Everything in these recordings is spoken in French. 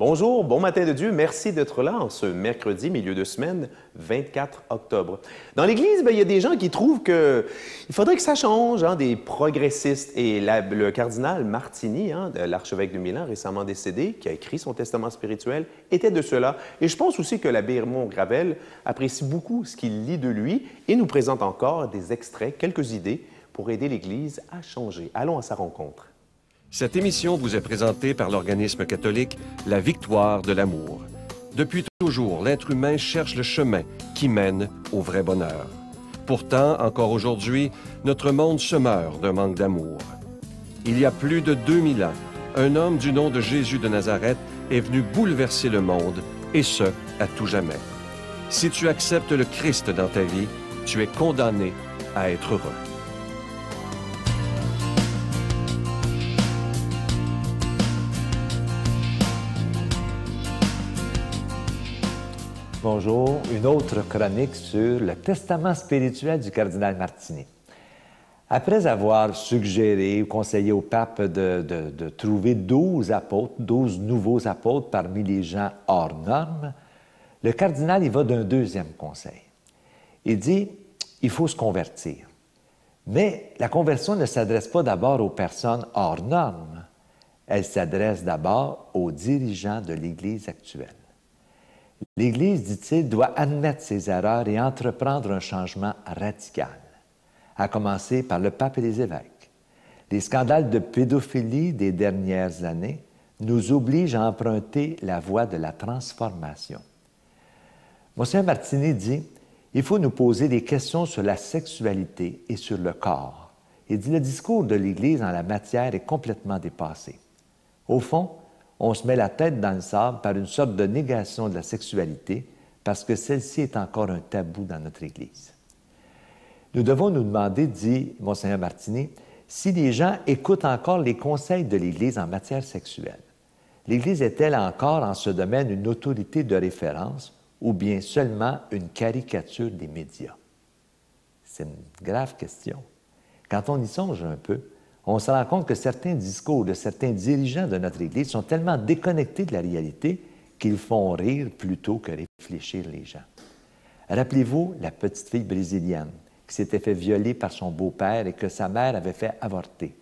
Bonjour, bon matin de Dieu. Merci d'être là en ce mercredi, milieu de semaine, 24 octobre. Dans l'Église, il y a des gens qui trouvent qu'il faudrait que ça change, des progressistes. Et le cardinal Martini, l'archevêque de Milan, récemment décédé, qui a écrit son testament spirituel, était de cela. Et je pense aussi que l'abbé Raymond Gravel apprécie beaucoup ce qu'il lit de lui et nous présente encore des extraits, quelques idées pour aider l'Église à changer. Allons à sa rencontre. Cette émission vous est présentée par l'organisme catholique La Victoire de l'amour. Depuis toujours, l'être humain cherche le chemin qui mène au vrai bonheur. Pourtant, encore aujourd'hui, notre monde se meurt d'un manque d'amour. Il y a plus de 2000 ans, un homme du nom de Jésus de Nazareth est venu bouleverser le monde, et ce, à tout jamais. Si tu acceptes le Christ dans ta vie, tu es condamné à être heureux. Bonjour, une autre chronique sur le testament spirituel du cardinal Martini. Après avoir suggéré ou conseillé au pape de trouver 12 apôtres, 12 nouveaux apôtres parmi les gens hors normes, le cardinal y va d'un deuxième conseil. Il dit, il faut se convertir. Mais la conversion ne s'adresse pas d'abord aux personnes hors normes. Elle s'adresse d'abord aux dirigeants de l'Église actuelle. L'Église, dit-il, doit admettre ses erreurs et entreprendre un changement radical, à commencer par le pape et les évêques. Les scandales de pédophilie des dernières années nous obligent à emprunter la voie de la transformation. Monseigneur Martini dit, il faut nous poser des questions sur la sexualité et sur le corps. Il dit, le discours de l'Église en la matière est complètement dépassé. Au fond, on se met la tête dans le sable par une sorte de négation de la sexualité parce que celle-ci est encore un tabou dans notre Église. Nous devons nous demander, dit Monseigneur Martini, si les gens écoutent encore les conseils de l'Église en matière sexuelle. L'Église est-elle encore en ce domaine une autorité de référence ou bien seulement une caricature des médias? C'est une grave question. Quand on y songe un peu, on se rend compte que certains discours de certains dirigeants de notre Église sont tellement déconnectés de la réalité qu'ils font rire plutôt que réfléchir les gens. Rappelez-vous la petite fille brésilienne qui s'était fait violer par son beau-père et que sa mère avait fait avorter.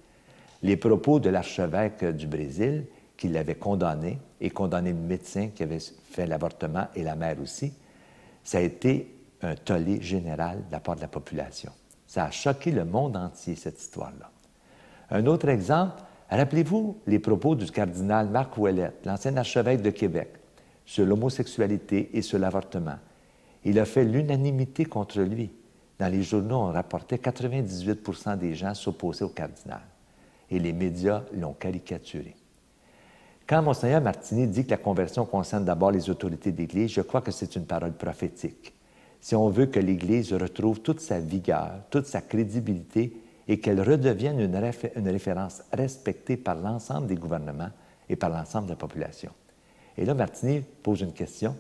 Les propos de l'archevêque du Brésil, qui l'avait condamné, et condamné le médecin qui avait fait l'avortement et la mère aussi, ça a été un tollé général de la part de la population. Ça a choqué le monde entier, cette histoire-là. Un autre exemple, rappelez-vous les propos du cardinal Marc Ouellette, l'ancien archevêque de Québec, sur l'homosexualité et sur l'avortement. Il a fait l'unanimité contre lui. Dans les journaux, on rapportait 98 % des gens s'opposaient au cardinal. Et les médias l'ont caricaturé. Quand Monseigneur Martini dit que la conversion concerne d'abord les autorités de l'Église, je crois que c'est une parole prophétique. Si on veut que l'Église retrouve toute sa vigueur, toute sa crédibilité, et qu'elle redevienne une référence respectée par l'ensemble des gouvernements et par l'ensemble de la population. Et là, Martini pose une question.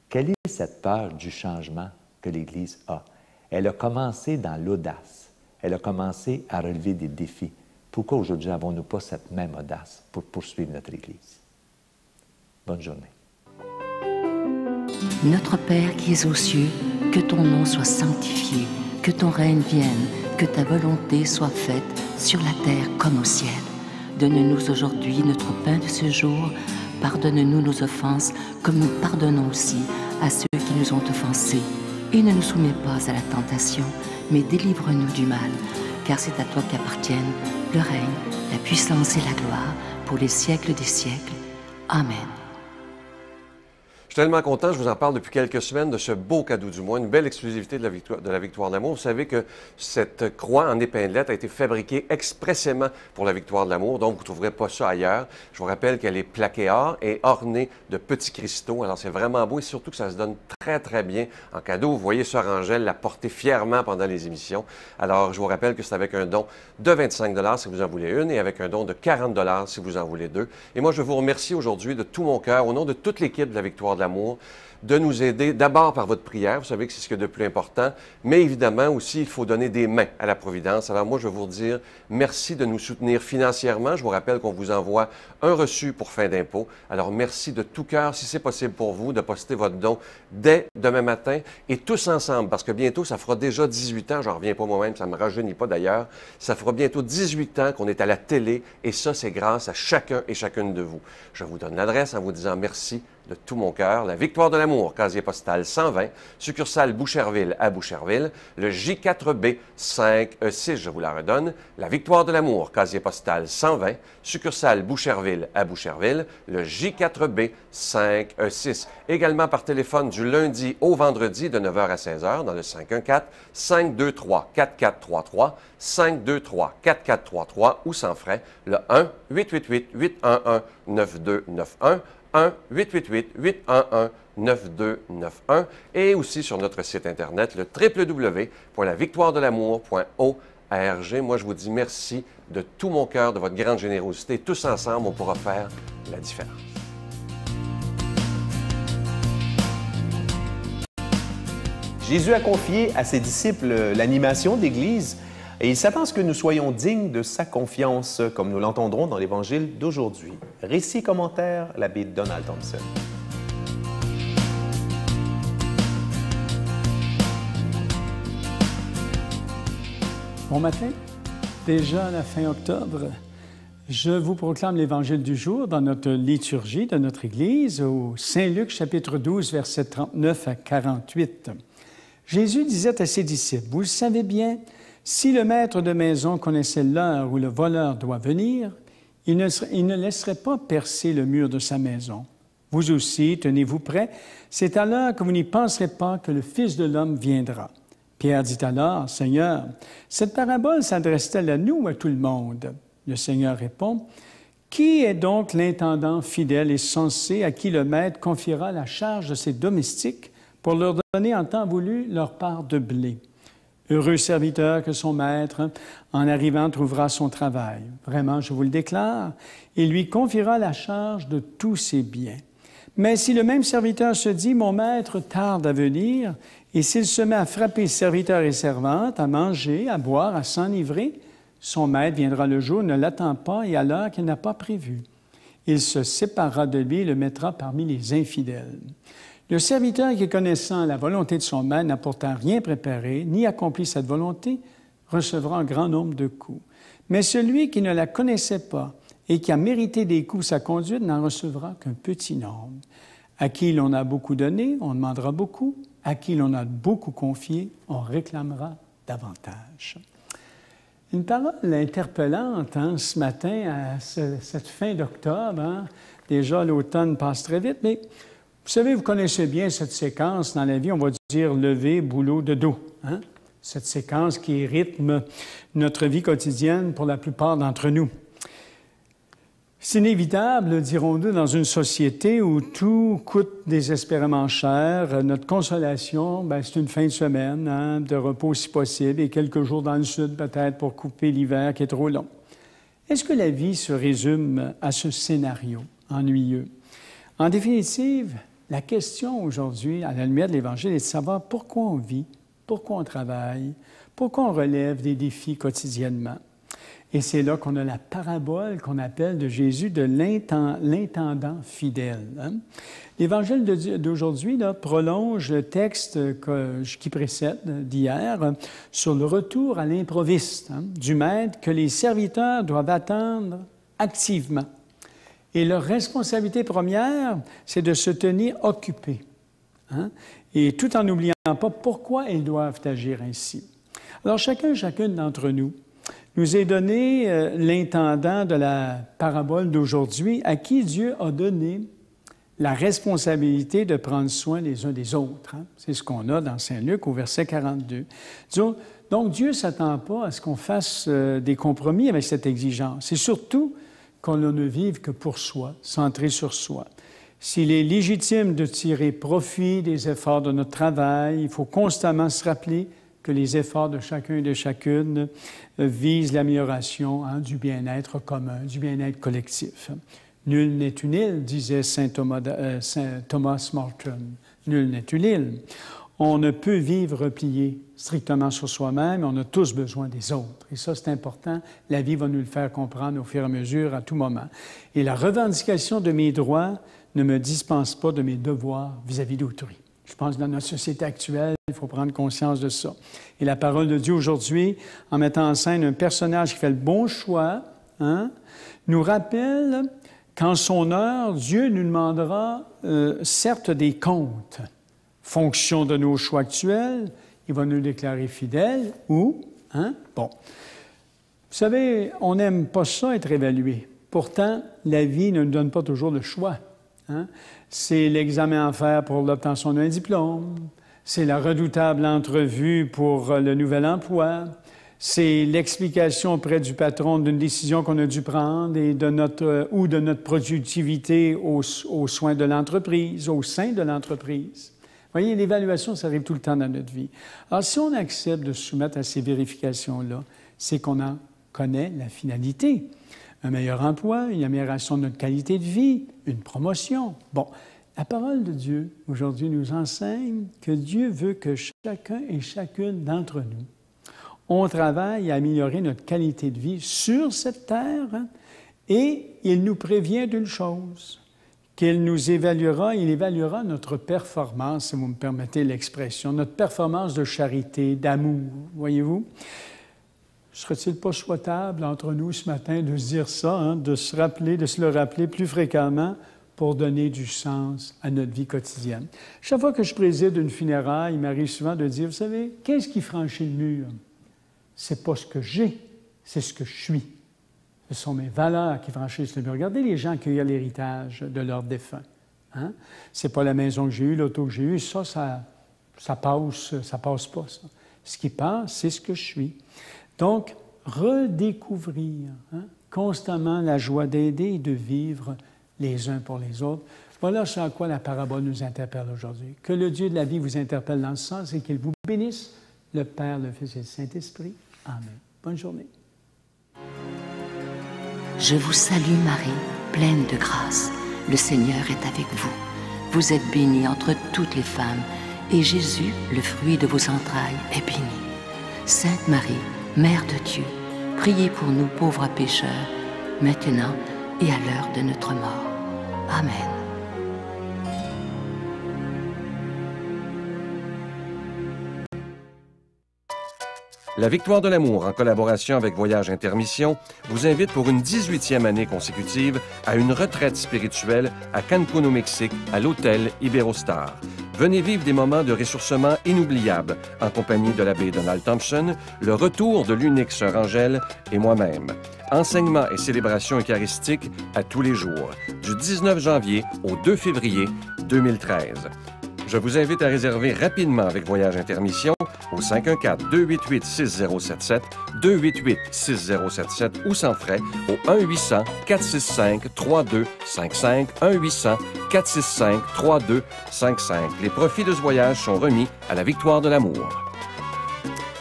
Quelle est cette peur du changement que l'Église a? Elle a commencé dans l'audace. Elle a commencé à relever des défis. Pourquoi aujourd'hui n'avons-nous pas cette même audace pour poursuivre notre Église? Bonne journée. Notre Père qui es aux cieux, que ton nom soit sanctifié, que ton règne vienne, que ta volonté soit faite sur la terre comme au ciel. Donne-nous aujourd'hui notre pain de ce jour. Pardonne-nous nos offenses, comme nous pardonnons aussi à ceux qui nous ont offensés. Et ne nous soumets pas à la tentation, mais délivre-nous du mal. Car c'est à toi qu'appartiennent le règne, la puissance et la gloire, pour les siècles des siècles. Amen. Je suis tellement content, je vous en parle depuis quelques semaines de ce beau cadeau du mois, une belle exclusivité de la Victoire de l'amour. Vous savez que cette croix en épinglette a été fabriquée expressément pour la Victoire de l'amour, donc vous ne trouverez pas ça ailleurs. Je vous rappelle qu'elle est plaquée or et ornée de petits cristaux, alors c'est vraiment beau et surtout que ça se donne très, très bien en cadeau. Vous voyez Sœur Angèle la porter fièrement pendant les émissions. Alors, je vous rappelle que c'est avec un don de 25 $ si vous en voulez une et avec un don de 40 $ si vous en voulez deux. Et moi, je vous remercie aujourd'hui de tout mon cœur, au nom de toute l'équipe de la Victoire de l'amour, de nous aider d'abord par votre prière. Vous savez que c'est ce qu'il y a de plus important, mais évidemment aussi, il faut donner des mains à la Providence. Alors moi, je veux vous dire merci de nous soutenir financièrement. Je vous rappelle qu'on vous envoie un reçu pour fin d'impôt. Alors merci de tout cœur, si c'est possible pour vous, de poster votre don dès demain matin et tous ensemble, parce que bientôt, ça fera déjà 18 ans, j'en reviens pas moi-même, ça ne me rajeunit pas d'ailleurs, ça fera bientôt 18 ans qu'on est à la télé et ça, c'est grâce à chacun et chacune de vous. Je vous donne l'adresse en vous disant merci de tout mon cœur. La Victoire de l'amour, casier postal 120, succursale Boucherville à Boucherville, le J4B 5E6, je vous la redonne. La Victoire de l'amour, casier postal 120, succursale Boucherville à Boucherville, le J4B 5E6. Également par téléphone du lundi au vendredi de 9h à 16h dans le 514-523-4433, 523-4433 ou sans frais, le 1-888-811-9291, 1-888-811-9291 et aussi sur notre site Internet, le www.lavictoiredelamour.org. Moi, je vous dis merci de tout mon cœur, de votre grande générosité. Tous ensemble, on pourra faire la différence. Jésus a confié à ses disciples l'animation d'Église et il s'attend à ce que nous soyons dignes de sa confiance, comme nous l'entendrons dans l'Évangile d'aujourd'hui. Récit et commentaire, l'abbé Donald Thompson. Bon matin. Déjà à la fin octobre, je vous proclame l'Évangile du jour dans notre liturgie de notre Église au Saint-Luc, chapitre 12, versets 39 à 48. Jésus disait à ses disciples, « Vous le savez bien, si le maître de maison connaissait l'heure où le voleur doit venir, il ne laisserait pas percer le mur de sa maison. Vous aussi, tenez-vous prêts, c'est à l'heure que vous n'y penserez pas que le Fils de l'homme viendra. » Pierre dit alors, « Seigneur, cette parabole s'adresse-t-elle à nous ou à tout le monde? » Le Seigneur répond, « Qui est donc l'intendant fidèle et sensé à qui le maître confiera la charge de ses domestiques pour leur donner en temps voulu leur part de blé? Heureux serviteur que son maître, en arrivant, trouvera son travail. Vraiment, je vous le déclare, il lui confiera la charge de tous ses biens. Mais si le même serviteur se dit, mon maître tarde à venir, et s'il se met à frapper serviteurs et servantes, à manger, à boire, à s'enivrer, son maître viendra le jour, ne l'attend pas et à l'heure qu'il n'a pas prévue. Il se séparera de lui et le mettra parmi les infidèles. Le serviteur qui, connaissant la volonté de son maître, n'a pourtant rien préparé, ni accompli cette volonté, recevra un grand nombre de coups. Mais celui qui ne la connaissait pas et qui a mérité des coups sa conduite n'en recevra qu'un petit nombre. À qui l'on a beaucoup donné, on demandera beaucoup. À qui l'on a beaucoup confié, on réclamera davantage. Une parole interpellante ce matin, à cette fin d'octobre. Déjà, l'automne passe très vite, mais vous savez, vous connaissez bien cette séquence dans la vie, on va dire lever, boulot, dodo. Cette séquence qui rythme notre vie quotidienne pour la plupart d'entre nous. C'est inévitable, dirons-nous, dans une société où tout coûte désespérément cher. Notre consolation, c'est une fin de semaine, de repos si possible, et quelques jours dans le sud peut-être pour couper l'hiver qui est trop long. Est-ce que la vie se résume à ce scénario ennuyeux? En définitive, la question aujourd'hui, à la lumière de l'Évangile, est de savoir pourquoi on vit, pourquoi on travaille, pourquoi on relève des défis quotidiennement. Et c'est là qu'on a la parabole qu'on appelle de Jésus de l'intendant fidèle. L'Évangile d'aujourd'hui prolonge le texte qui précède d'hier sur le retour à l'improviste du maître que les serviteurs doivent attendre activement. Et leur responsabilité première, c'est de se tenir occupés. Et tout en n'oubliant pas pourquoi ils doivent agir ainsi. Alors chacune d'entre nous est donné l'intendant de la parabole d'aujourd'hui à qui Dieu a donné la responsabilité de prendre soin les uns des autres. C'est ce qu'on a dans Saint-Luc au verset 42. Donc Dieu ne s'attend pas à ce qu'on fasse des compromis avec cette exigence. C'est surtout qu'on ne vive que pour soi, centré sur soi. S'il est légitime de tirer profit des efforts de notre travail, il faut constamment se rappeler que les efforts de chacun et de chacune visent l'amélioration du bien-être commun, du bien-être collectif. Nul n'est une île, disait saint Thomas Morton. Nul n'est une île. On ne peut vivre replié strictement sur soi-même, on a tous besoin des autres. Et ça, c'est important. La vie va nous le faire comprendre au fur et à mesure, à tout moment. Et la revendication de mes droits ne me dispense pas de mes devoirs vis-à-vis d'autrui. Je pense que dans notre société actuelle, il faut prendre conscience de ça. Et la parole de Dieu aujourd'hui, en mettant en scène un personnage qui fait le bon choix, nous rappelle qu'en son heure, Dieu nous demandera certes des comptes, fonction de nos choix actuels, il va nous déclarer fidèles ou, Bon. Vous savez, on n'aime pas ça être évalué. Pourtant, la vie ne nous donne pas toujours le choix. C'est l'examen à faire pour l'obtention d'un diplôme, c'est la redoutable entrevue pour le nouvel emploi, c'est l'explication auprès du patron d'une décision qu'on a dû prendre et de notre productivité aux soins de l'entreprise, au sein de l'entreprise. Vous voyez, l'évaluation, ça arrive tout le temps dans notre vie. Alors, si on accepte de se soumettre à ces vérifications-là, c'est qu'on en connaît la finalité. Un meilleur emploi, une amélioration de notre qualité de vie, une promotion. Bon, la parole de Dieu, aujourd'hui, nous enseigne que Dieu veut que chacun et chacune d'entre nous, on travaille à améliorer notre qualité de vie sur cette terre et il nous prévient d'une chose, qu'il nous évaluera, il évaluera notre performance, si vous me permettez l'expression, notre performance de charité, d'amour, voyez-vous. Serait-il pas souhaitable entre nous ce matin de se dire ça, de se le rappeler plus fréquemment pour donner du sens à notre vie quotidienne? Chaque fois que je préside une funéraille, il m'arrive souvent de dire, vous savez, qu'est-ce qui franchit le mur? C'est pas ce que j'ai, c'est ce que je suis. Ce sont mes valeurs qui franchissent le mur. Regardez les gens qui accueillent l'héritage de leurs défunts. C'est pas la maison que j'ai eue, l'auto que j'ai eue, ça passe pas, ça. Ce qui passe, c'est ce que je suis. Donc, redécouvrir constamment la joie d'aider et de vivre les uns pour les autres. Voilà ce à quoi la parabole nous interpelle aujourd'hui. Que le Dieu de la vie vous interpelle dans ce sens et qu'il vous bénisse, le Père, le Fils et le Saint-Esprit. Amen. Bonne journée. Je vous salue Marie, pleine de grâce. Le Seigneur est avec vous. Vous êtes bénie entre toutes les femmes, et Jésus, le fruit de vos entrailles, est béni. Sainte Marie, Mère de Dieu, priez pour nous pauvres pécheurs, maintenant et à l'heure de notre mort. Amen. La Victoire de l'amour, en collaboration avec Voyage Intermission, vous invite pour une 18e année consécutive à une retraite spirituelle à Cancún, au Mexique, à l'hôtel Iberostar. Venez vivre des moments de ressourcement inoubliables en compagnie de l'abbé Donald Thompson, le retour de l'unique sœur Angèle et moi-même. Enseignements et célébrations eucharistiques à tous les jours, du 19 janvier au 2 février 2013. Je vous invite à réserver rapidement avec Voyage Intermission au 514-288-6077, 288-6077 ou sans frais au 1-800-465-3255, 1-800-465-3255. Les profits de ce voyage sont remis à la Victoire de l'amour.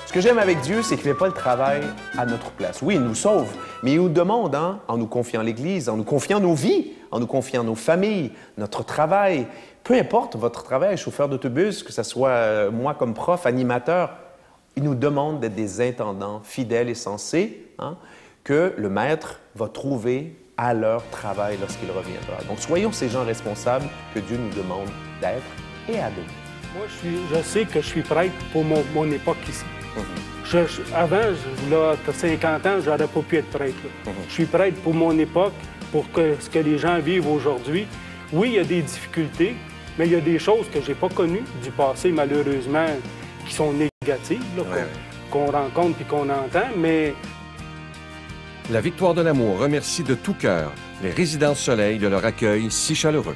Ce que j'aime avec Dieu, c'est qu'il ne fait pas le travail à notre place. Oui, il nous sauve, mais il nous demande, en nous confiant l'Église, en nous confiant nos vies, en nous confiant nos familles, notre travail. Peu importe votre travail, chauffeur d'autobus, que ce soit moi comme prof, animateur, il nous demande d'être des intendants fidèles et sensés, que le maître va trouver à leur travail lorsqu'il reviendra. Donc, soyons ces gens responsables que Dieu nous demande d'être et à donner. Moi, je sais que je suis prêtre pour mon époque ici. Avant, là, 50 ans, j'aurais pas pu être prêtre. Je suis prêtre pour mon époque, pour ce que les gens vivent aujourd'hui. Oui, il y a des difficultés, mais il y a des choses que j'ai pas connues du passé, malheureusement, qui sont négatives, qu'on rencontre et qu'on entend, mais... La Victoire de l'amour remercie de tout cœur les Résidences Soleil de leur accueil si chaleureux.